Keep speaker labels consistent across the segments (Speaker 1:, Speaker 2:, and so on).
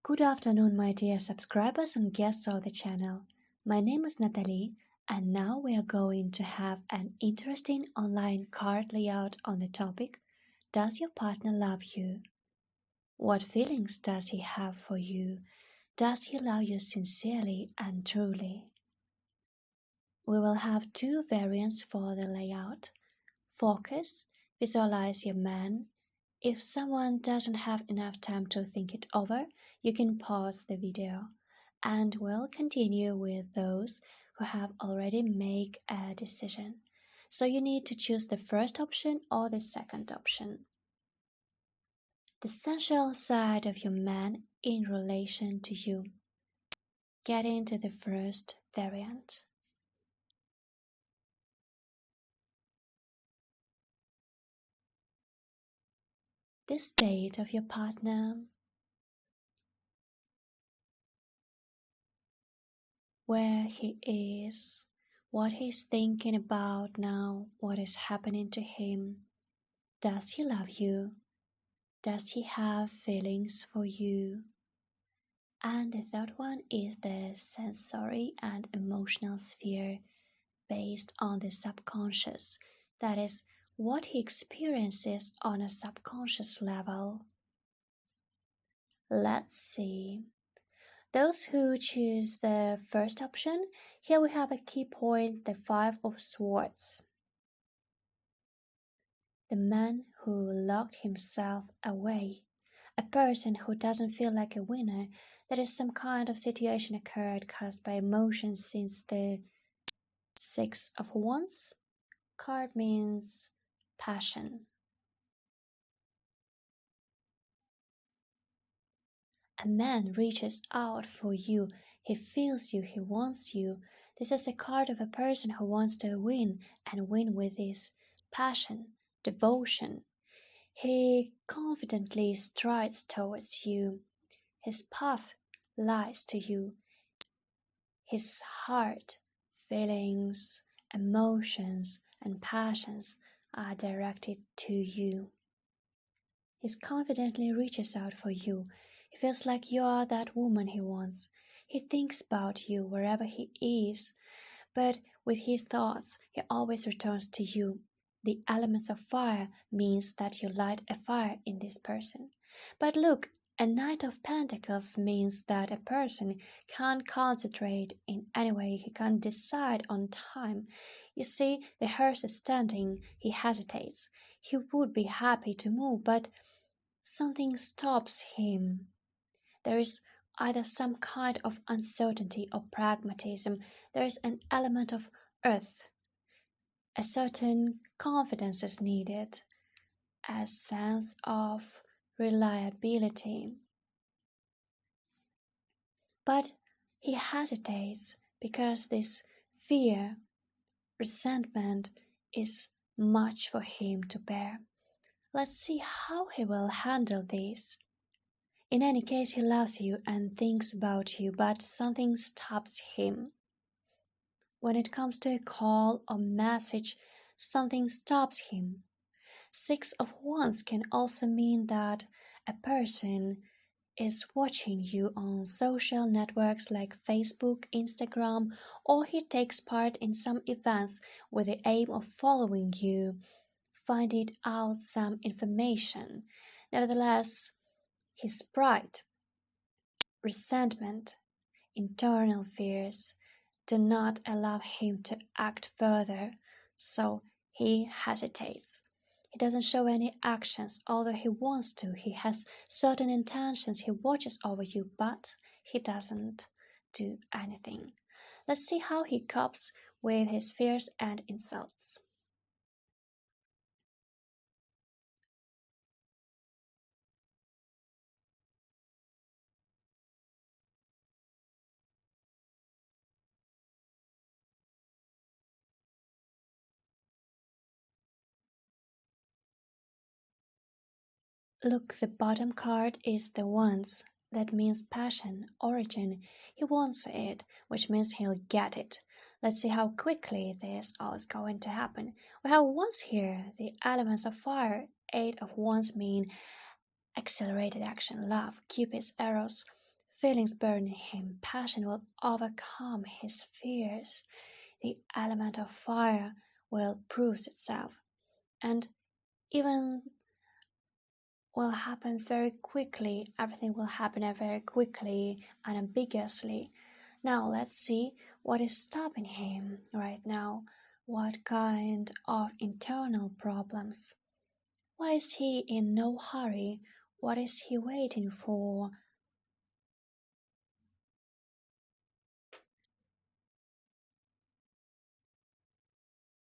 Speaker 1: Good afternoon, my dear subscribers and guests of the channel. My name is Natalie, and now we are going to have an interesting online card layout on the topic: Does your partner love you? What feelings does he have for you? Does he love you sincerely and truly? We will have two variants for the layout. Focus, visualize your man. If someone doesn't have enough time to think it over, you can pause the video, and we'll continue with those who have already made a decision. So you need to choose the first option or the second option. The sensual side of your man in relation to you. Get into the first variant. The state of your partner, where he is, what he's thinking about now, what is happening to him. Does he love you? Does he have feelings for you? And the third one is the sensory and emotional sphere based on the subconscious. That is, what he experiences on a subconscious level. Let's see. Those who choose the first option, here we have a key point, the Five of Swords. The man who locked himself away, a person who doesn't feel like a winner. That is, some kind of situation occurred caused by emotions, since the Six of Wands card means passion. A man reaches out for you, he feels you, he wants you. This is a card of a person who wants to win, and win with his passion, devotion. He confidently strides towards you. His path lies to you. His heart, feelings, emotions, and passions are directed to you. He confidently reaches out for you. He feels like you are that woman he wants. He thinks about you wherever he is, but with his thoughts, he always returns to you. The elements of fire means that you light a fire in this person. But look, a Knight of Pentacles means that a person can't concentrate in any way, he can't decide on time. You see, the horse is standing, he hesitates. He would be happy to move, but something stops him. There is either some kind of uncertainty or pragmatism. There is an element of earth. A certain confidence is needed, a sense of reliability. But he hesitates because this fear, resentment is much for him to bear. Let's see how he will handle this. In any case, he loves you and thinks about you, but something stops him. When it comes to a call or message, something stops him. Six of Wands can also mean that a person is watching you on social networks like Facebook, Instagram, or he takes part in some events with the aim of following you, finding out some information. Nevertheless, his pride, resentment, internal fears do not allow him to act further, so he hesitates. He doesn't show any actions, although he wants to. He has certain intentions, he watches over you, but he doesn't do anything. Let's see how he copes with his fears and insults. Look, the bottom card is the Wands. That means passion, origin. He wants it, which means he'll get it. Let's see how quickly this all is going to happen. We have Wands here, the elements of fire. Eight of Wands mean accelerated action, love, Cupid's arrows. Feelings burn in him, passion will overcome his fears. The element of fire will prove itself, and even will happen very quickly. Everything will happen very quickly and ambiguously. Now let's see what is stopping him right now. What kind of internal problems? Why is he in no hurry? What is he waiting for?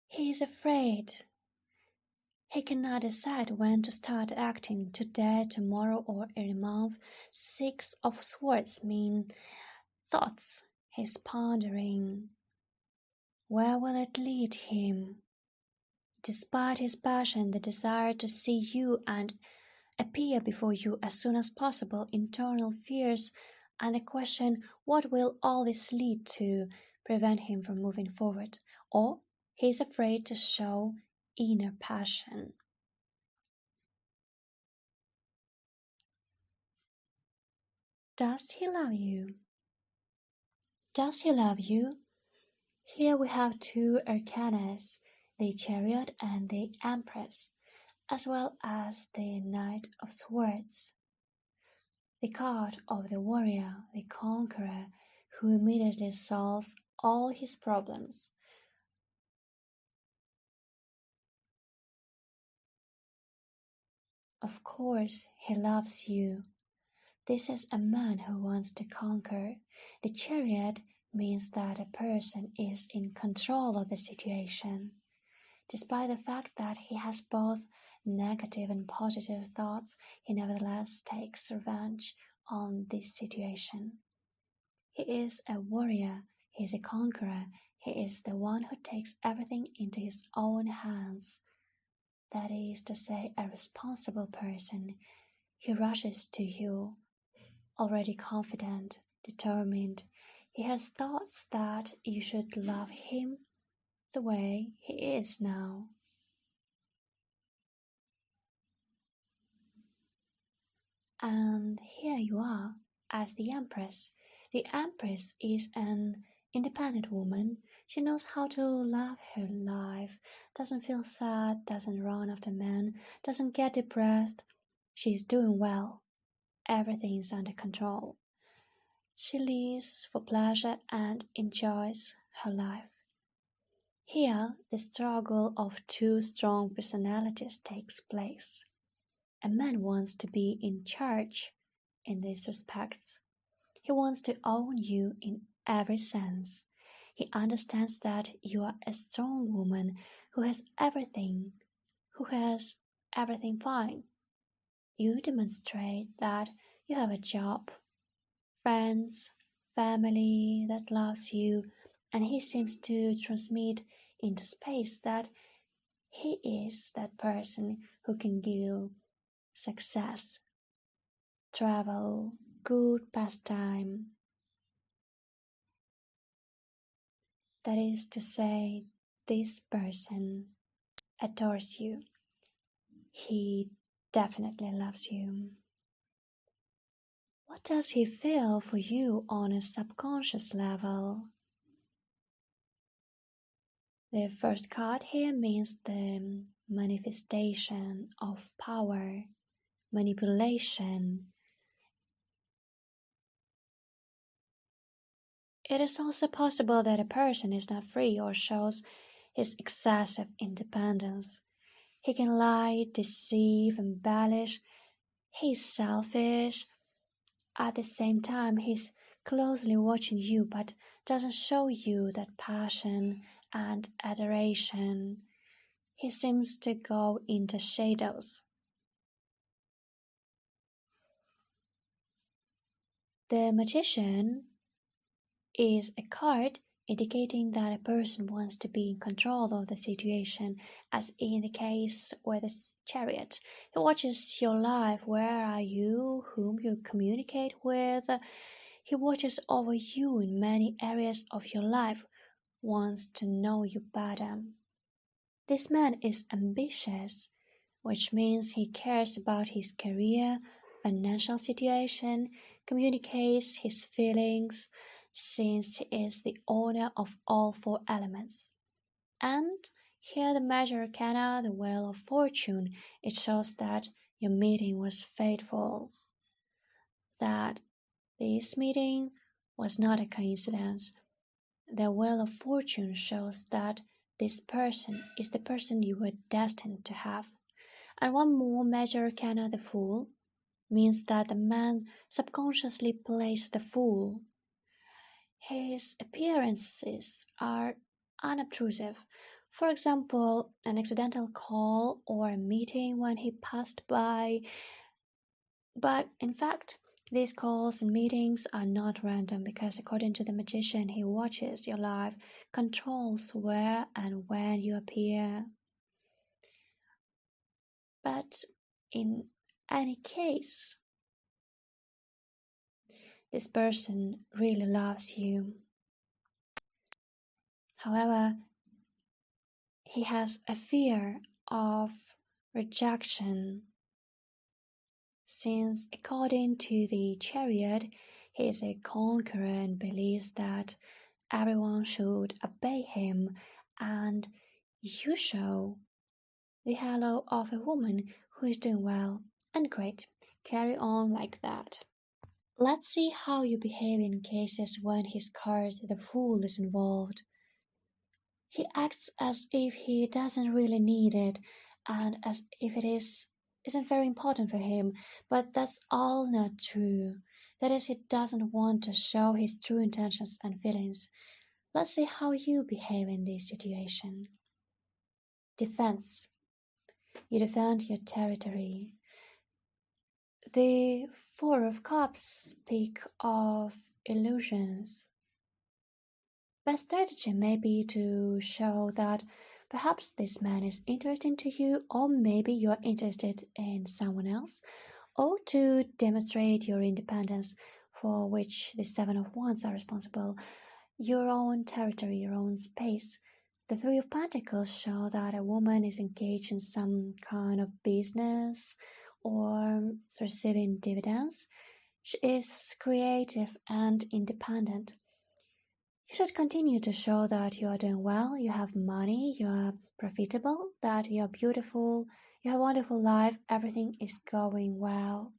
Speaker 1: He is afraid. He cannot decide when to start acting, today, tomorrow, or in a month. Six of Swords mean thoughts. He's pondering. Where will it lead him? Despite his passion, the desire to see you and appear before you as soon as possible, internal fears, and the question, what will all this lead to, prevent him from moving forward, or he is afraid to show inner passion. Does he love you? Does he love you? Here we have two arcanas, the Chariot and the Empress, as well as the Knight of Swords, the card of the warrior, the conqueror, who immediately solves all his problems. Of course, he loves you. This is a man who wants to conquer. The Chariot means that a person is in control of the situation. Despite the fact that he has both negative and positive thoughts, he nevertheless takes revenge on this situation. He is a warrior, he is a conqueror, he is the one who takes everything into his own hands. That is to say, a responsible person. He rushes to you, already confident, determined. He has thoughts that you should love him the way he is now. And here you are, as the Empress. The Empress is an independent woman. She knows how to love her life, doesn't feel sad, doesn't run after men, doesn't get depressed. She's doing well. Everything is under control. She lives for pleasure and enjoys her life. Here, the struggle of two strong personalities takes place. A man wants to be in charge in these respects. He wants to own you in every sense. He understands that you are a strong woman who has everything fine. You demonstrate that you have a job, friends, family that loves you, and he seems to transmit into space that he is that person who can give you success, travel, good pastime. That is to say, this person adores you. He definitely loves you. What does he feel for you on a subconscious level? The first card here means the manifestation of power, manipulation. It is also possible that a person is not free or shows his excessive independence. He can lie, deceive, embellish. He's selfish. At the same time, he's closely watching you but doesn't show you that passion and adoration. He seems to go into shadows. The Magician is a card indicating that a person wants to be in control of the situation, as in the case with the Chariot. He watches your life, where are you, whom you communicate with. He watches over you in many areas of your life, wants to know you better. This man is ambitious, which means he cares about his career, financial situation, communicates his feelings, since he is the owner of all four elements. And here the Major Arcana, the Wheel of Fortune, it shows that your meeting was fateful, that this meeting was not a coincidence. The Wheel of Fortune shows that this person is the person you were destined to have. And one more Major Arcana, the Fool, means that the man subconsciously plays the fool. His appearances are unobtrusive. For example, an accidental call or a meeting when he passed by. But in fact, these calls and meetings are not random because, according to the magician, he watches your life, controls where and when you appear. But in any case, this person really loves you. However, he has a fear of rejection, since according to the Chariot, he is a conqueror and believes that everyone should obey him, and you show the halo of a woman who is doing well and great. Carry on like that. Let's see how you behave in cases when his card, the Fool, is involved. He acts as if he doesn't really need it and as if isn't very important for him, but that's all not true. That is, he doesn't want to show his true intentions and feelings. Let's see how you behave in this situation. Defense. You defend your territory. The Four of Cups speak of illusions. Best strategy may be to show that perhaps this man is interesting to you, or maybe you're interested in someone else, or to demonstrate your independence, for which the Seven of Wands are responsible, your own territory, your own space. The Three of Pentacles show that a woman is engaged in some kind of business or receiving dividends. She is creative and independent. You should continue to show that you are doing well, you have money, you are profitable, that you are beautiful, you have a wonderful life, everything is going well.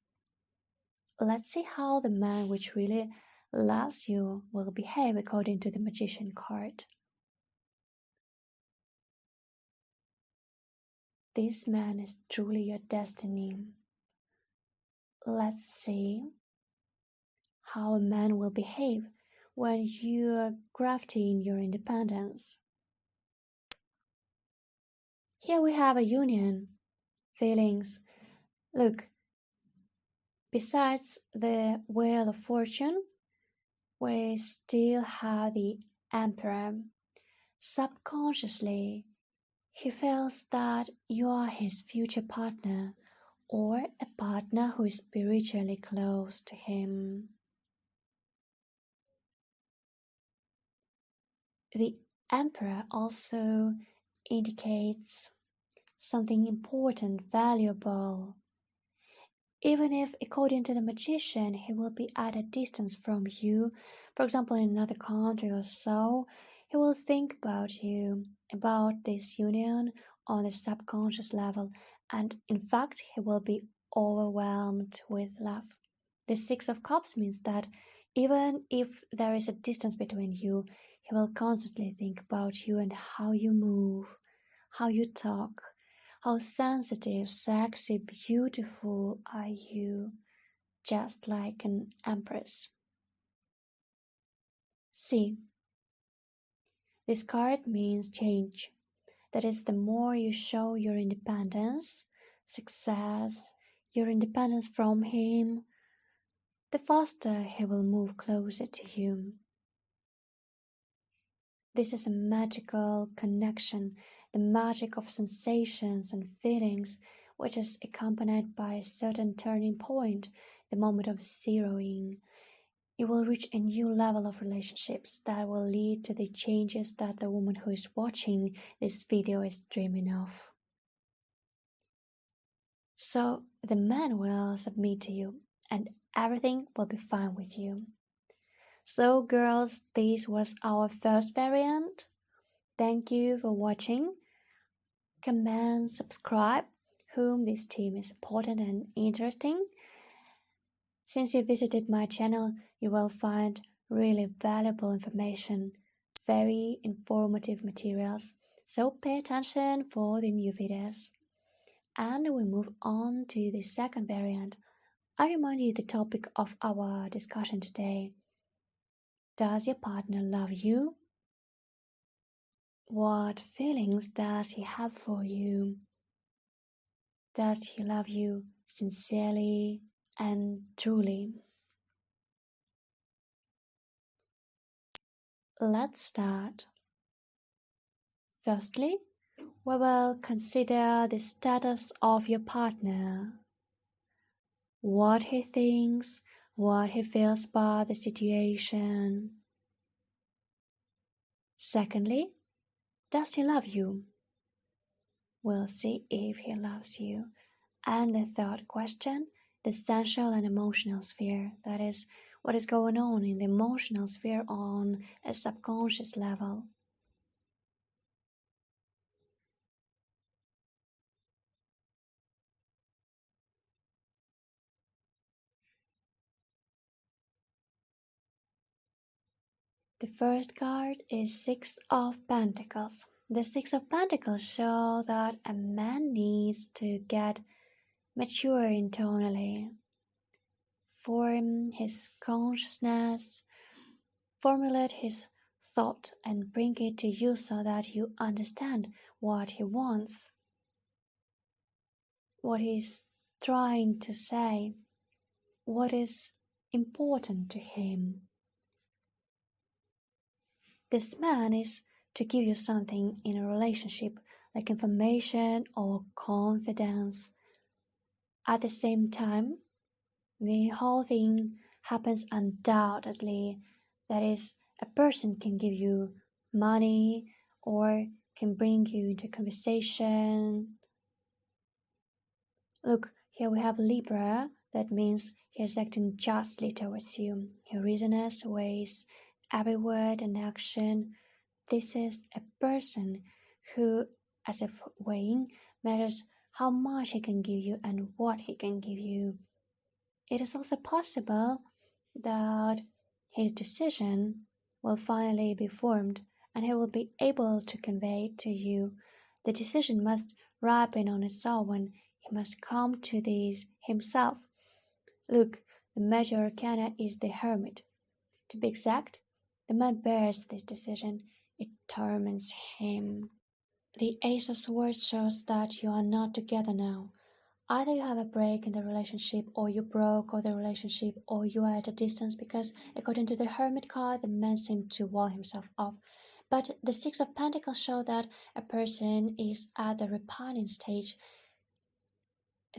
Speaker 1: Let's see how the man which really loves you will behave according to the Magician card. This man is truly your destiny. Let's see how a man will behave when you are crafting your independence. Here we have a union, feelings. Look, besides the Wheel of Fortune, we still have the Emperor. Subconsciously, he feels that you are his future partner or a partner who is spiritually close to him. The Emperor also indicates something important, valuable. Even if, according to the Magician, he will be at a distance from you, for example, in another country or so, he will think about you, about this union on a subconscious level, and in fact, he will be overwhelmed with love. The Six of Cups means that even if there is a distance between you, he will constantly think about you and how you move, how you talk, how sensitive, sexy, beautiful are you, just like an empress. See, this card means change. That is, the more you show your independence, success, your independence from him, the faster he will move closer to you. This is a magical connection, the magic of sensations and feelings, which is accompanied by a certain turning point, the moment of zeroing. You will reach a new level of relationships that will lead to the changes that the woman who is watching this video is dreaming of. So the man will submit to you and everything will be fine with you. So, girls, this was our first variant. Thank you for watching. Comment, subscribe, whom this theme is important and interesting. Since you visited my channel, you will find really valuable information, very informative materials. So pay attention for the new videos. And we move on to the second variant. I remind you the topic of our discussion today. Does your partner love you? What feelings does he have for you? Does he love you sincerely and truly? Let's start. Firstly, we will consider the status of your partner. What he thinks, what he feels about the situation. Secondly, does he love you? We'll see if he loves you. And the third question, the sensual and emotional sphere. That is, what is going on in the emotional sphere on a subconscious level. The first card is Six of Pentacles. The Six of Pentacles show that a man needs to get mature internally, form his consciousness, formulate his thought and bring it to you so that you understand what he wants, what he's trying to say, what is important to him. This man is to give you something in a relationship, like information or confidence. At the same time, the whole thing happens undoubtedly. That is, a person can give you money or can bring you into conversation. Look, here we have Libra. That means he is acting justly towards you. He reasons, weighs every word and action. This is a person who, as if weighing, measures how much he can give you and what he can give you. It is also possible that his decision will finally be formed and he will be able to convey it to you. The decision must ripen on its own. He must come to this himself. Look, the major arcana is the Hermit. To be exact, the man bears this decision. It torments him. The Ace of Swords shows that you are not together now. Either you have a break in the relationship, or you broke or the relationship, or you are at a distance because, according to the Hermit card, the man seemed to wall himself off. But the Six of Pentacles show that a person is at the repining stage.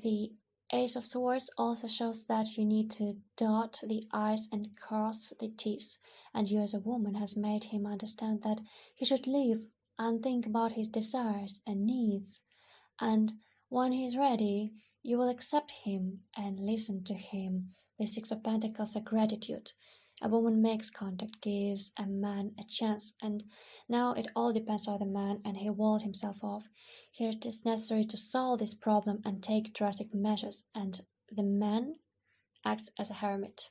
Speaker 1: The Ace of Swords also shows that you need to dot the I's and cross the T's, and you as a woman has made him understand that he should live and think about his desires and needs, and when he is ready, you will accept him and listen to him. The Six of Pentacles are gratitude. A woman makes contact, gives a man a chance, and now it all depends on the man, and he walled himself off. Here it is necessary to solve this problem and take drastic measures, and the man acts as a hermit.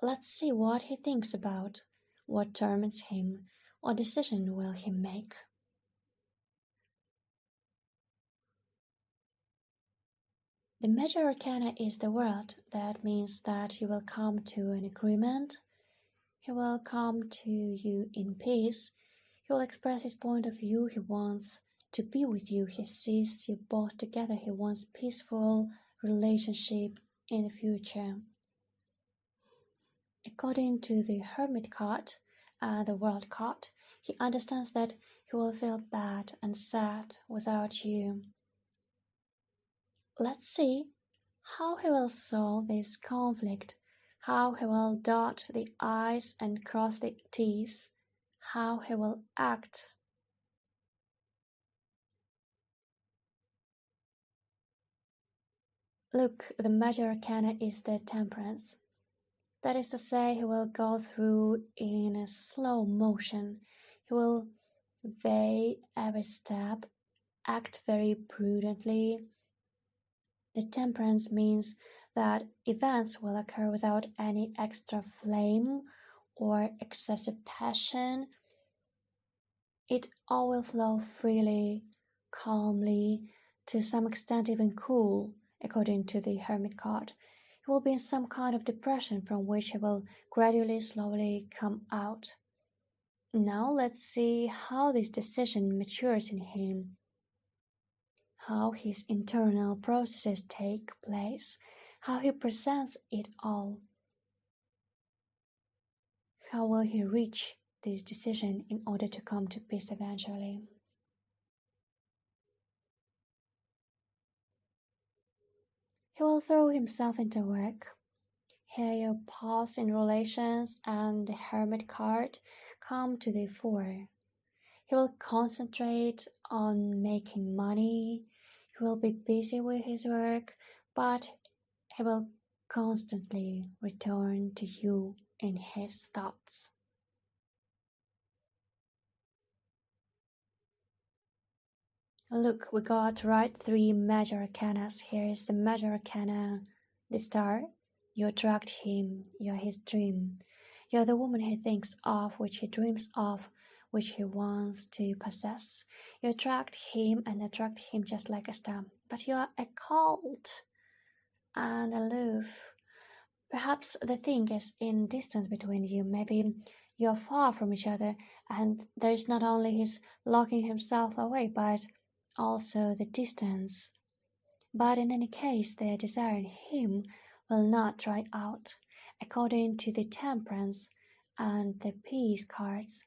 Speaker 1: Let's see what he thinks about, what torments him, what decision will he make. The major arcana is the World. That means that you will come to an agreement. He will come to you in peace. He will express his point of view. He wants to be with you. He sees you both together. He wants peaceful relationship in the future. According to the Hermit card, the World card, he understands that he will feel bad and sad without you. Let's see how he will solve this conflict, how he will dot the I's and cross the T's, how he will act. Look, the major arcana is the temperance. That is to say, he will go through in a slow motion. He will weigh every step, act very prudently. The temperance means that events will occur without any extra flame or excessive passion. It all will flow freely, calmly, to some extent even cool, according to the Hermit card. He will be in some kind of depression from which he will gradually, slowly come out. Now let's see how this decision matures in him, how his internal processes take place, how he presents it all. How will he reach this decision in order to come to peace eventually? He will throw himself into work. Here you pause in relations and the Hermit card come to the fore. He will concentrate on making money. He will be busy with his work, but he will constantly return to you in his thoughts. Look, we got right three major arcanas. Here is the major arcana, the star. You attract him, you're his dream. You're the woman he thinks of, which he dreams of, which he wants to possess. You attract him just like a star. But you're a cold and aloof. Perhaps the thing is in distance between you. Maybe you're far from each other, and there is not only his locking himself away, but also the distance. But in any case, the desire in him will not dry out. According to the temperance and the peace cards,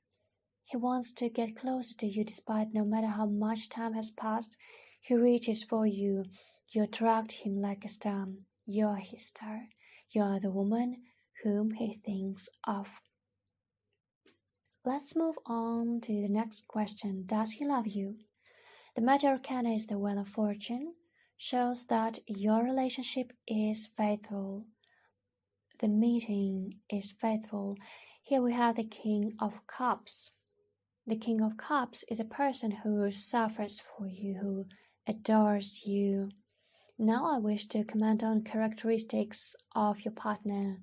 Speaker 1: he wants to get closer to you despite no matter how much time has passed. He reaches for you. You attract him like a star. You're his star. You're the woman whom he thinks of. Let's move on to the next question. Does he love you? The major arcana is the Wheel of Fortune, shows that your relationship is faithful. The meeting is faithful. Here we have the King of Cups. The King of Cups is a person who suffers for you, who adores you. Now I wish to comment on characteristics of your partner.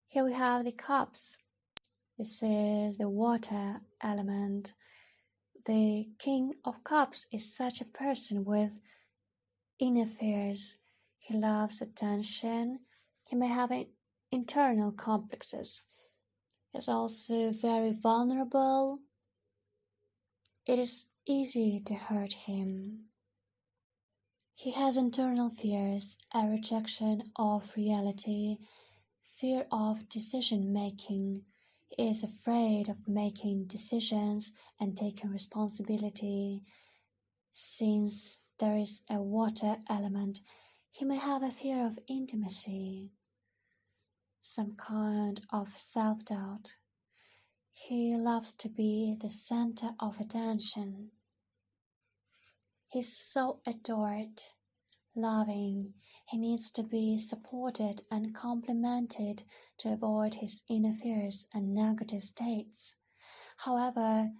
Speaker 1: Here we have the cups. This is the water element. The King of Cups is such a person with inner fears. He loves attention. He may have internal complexes. He's also very vulnerable. It is easy to hurt him. He has internal fears, a rejection of reality, fear of decision making. He is afraid of making decisions and taking responsibility. Since there is a water element, he may have a fear of intimacy, some kind of self-doubt. He loves to be the center of attention. He's so adored, loving. He needs to be supported and complimented to avoid his inner fears and negative states. However,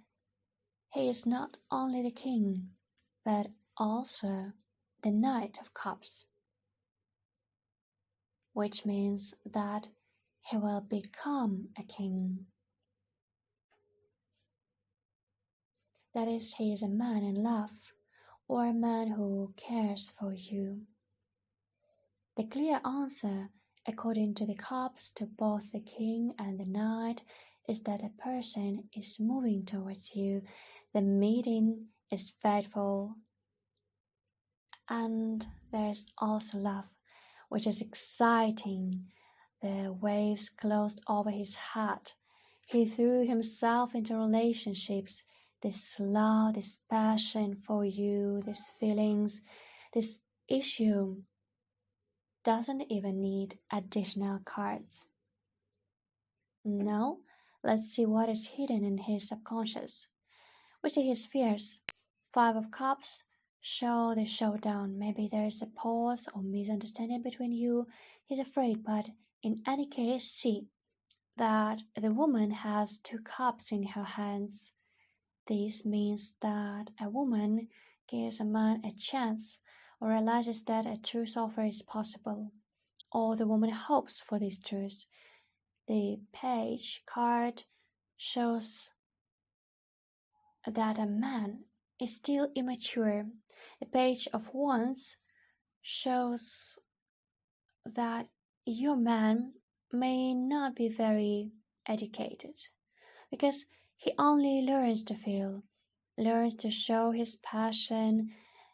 Speaker 1: he is not only the king, but also the Knight of Cups, which means that he will become a king. That is, he is a man in love, or a man who cares for you. The clear answer, according to the cups, to both the king and the knight, is that a person is moving towards you. The meeting is faithful, and there is also love, which is exciting. The waves closed over his head. He threw himself into relationships. This love, this passion for you, these feelings, this issue doesn't even need additional cards. Now, let's see what is hidden in his subconscious. We see his fears. Five of Cups show the showdown. Maybe there's a pause or misunderstanding between you. He's afraid, but in any case, see that the woman has two cups in her hands. This means that a woman gives a man a chance or realizes that a truce offer is possible, or the woman hopes for this truce. The page card shows that a man is still immature. The page of wands shows that your man may not be very educated because he only learns to feel, learns to show his passion,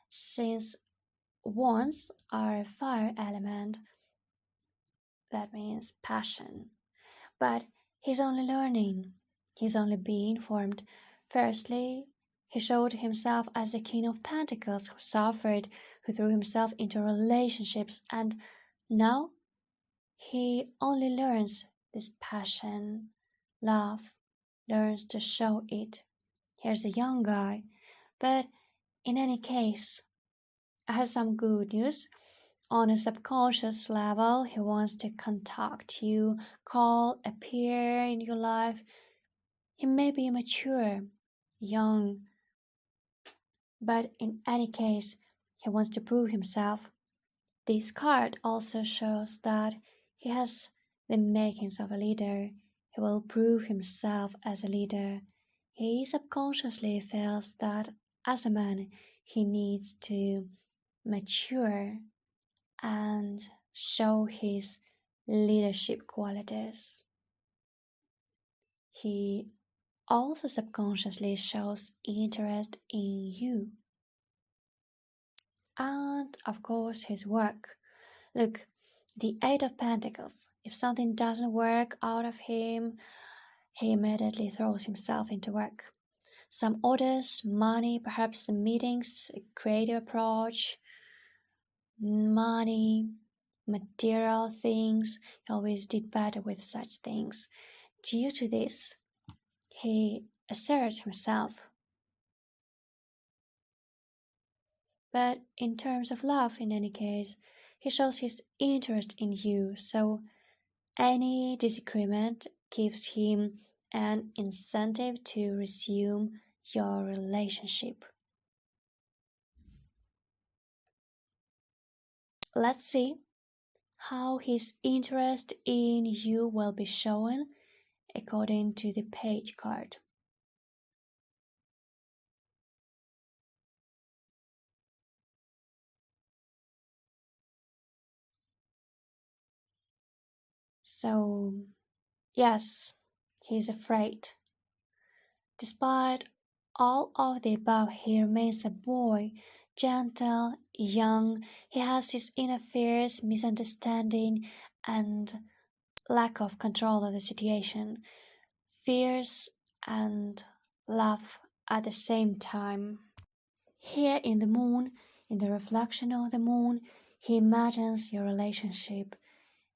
Speaker 1: since wands are a fire element, that means passion. But he's only learning, he's only being formed. Firstly, he showed himself as the King of Pentacles who suffered, who threw himself into relationships, and now he only learns this passion, love, learns to show it. Here's a young guy, but in any case, I have some good news. On a subconscious level, he wants to contact you, call, appear in your life. He may be immature, young, but in any case, he wants to prove himself. This card also shows that he has the makings of a leader. He will prove himself as a leader. He subconsciously feels that as a man, he needs to mature and show his leadership qualities. He also subconsciously shows interest in you. And of course, his work. Look, the Eight of Pentacles. If something doesn't work out of him, he immediately throws himself into work. Some orders, money, perhaps some meetings, a creative approach, money, material things. He always did better with such things. Due to this, he asserts himself. But in terms of love, in any case, he shows his interest in you, so any disagreement gives him an incentive to resume your relationship. Let's see how his interest in you will be shown according to the page card. So, yes, he's afraid. Despite all of the above, he remains a boy, gentle, young. He has his inner fears, misunderstanding, and lack of control of the situation, fears and love at the same time. Here in the moon, in the reflection of the moon, he imagines your relationship.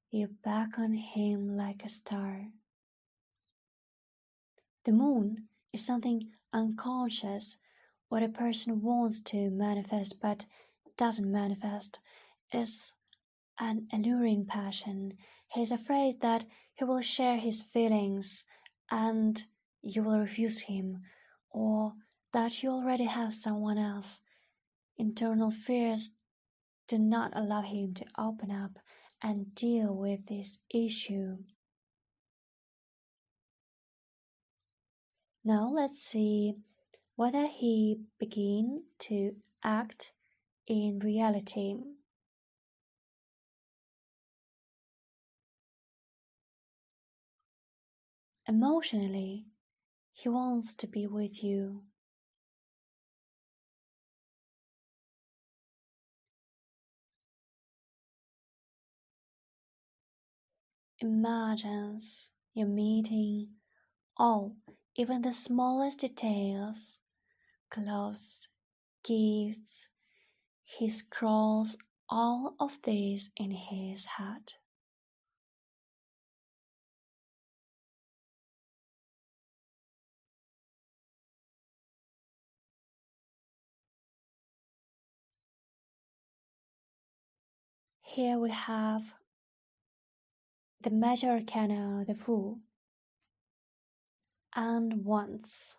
Speaker 1: You beckon him like a star. The moon is something unconscious, what a person wants to manifest but doesn't manifest. It is an alluring passion. He is afraid that he will share his feelings and you will refuse him, or that you already have someone else. Internal fears do not allow him to open up and deal with this issue. Now let's see whether he begin to act in reality. Emotionally, he wants to be with you. Imagines you meeting all, even the smallest details, clothes, gifts. He scrolls all of this in his head. here we have the major arcana, the Fool, and once,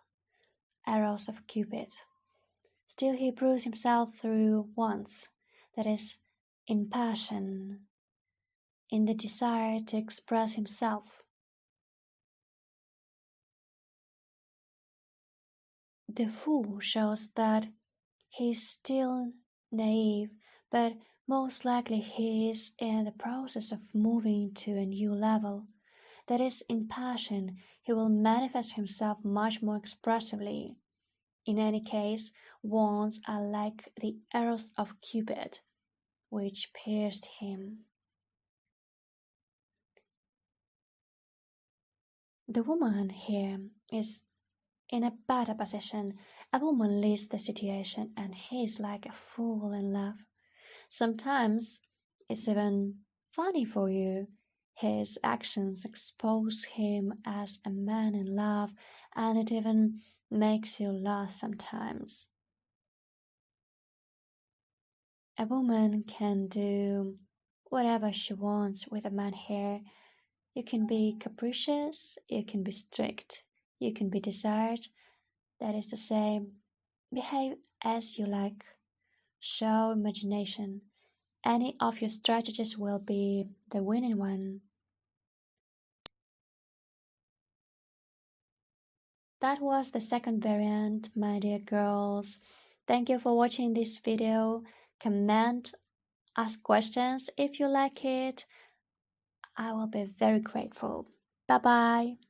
Speaker 1: arrows of Cupid. Still he proves himself through once, that is, in passion, in the desire to express himself. The Fool shows that he is still naive, but most likely he is in the process of moving to a new level. That is, in passion, he will manifest himself much more expressively. In any case, wands are like the arrows of Cupid, which pierced him. The woman here is in a better position. A woman leads the situation and he is like a fool in love. Sometimes it's even funny for you. His actions expose him as a man in love, and it even makes you laugh sometimes. A woman can do whatever she wants with a man here. You can be capricious, you can be strict, you can be desired. That is to say, behave as you like. Show imagination. Any of your strategies will be the winning one. That was the second variant, my dear girls. Thank you for watching this video. Comment, ask questions if you like it. I will be very grateful. Bye bye.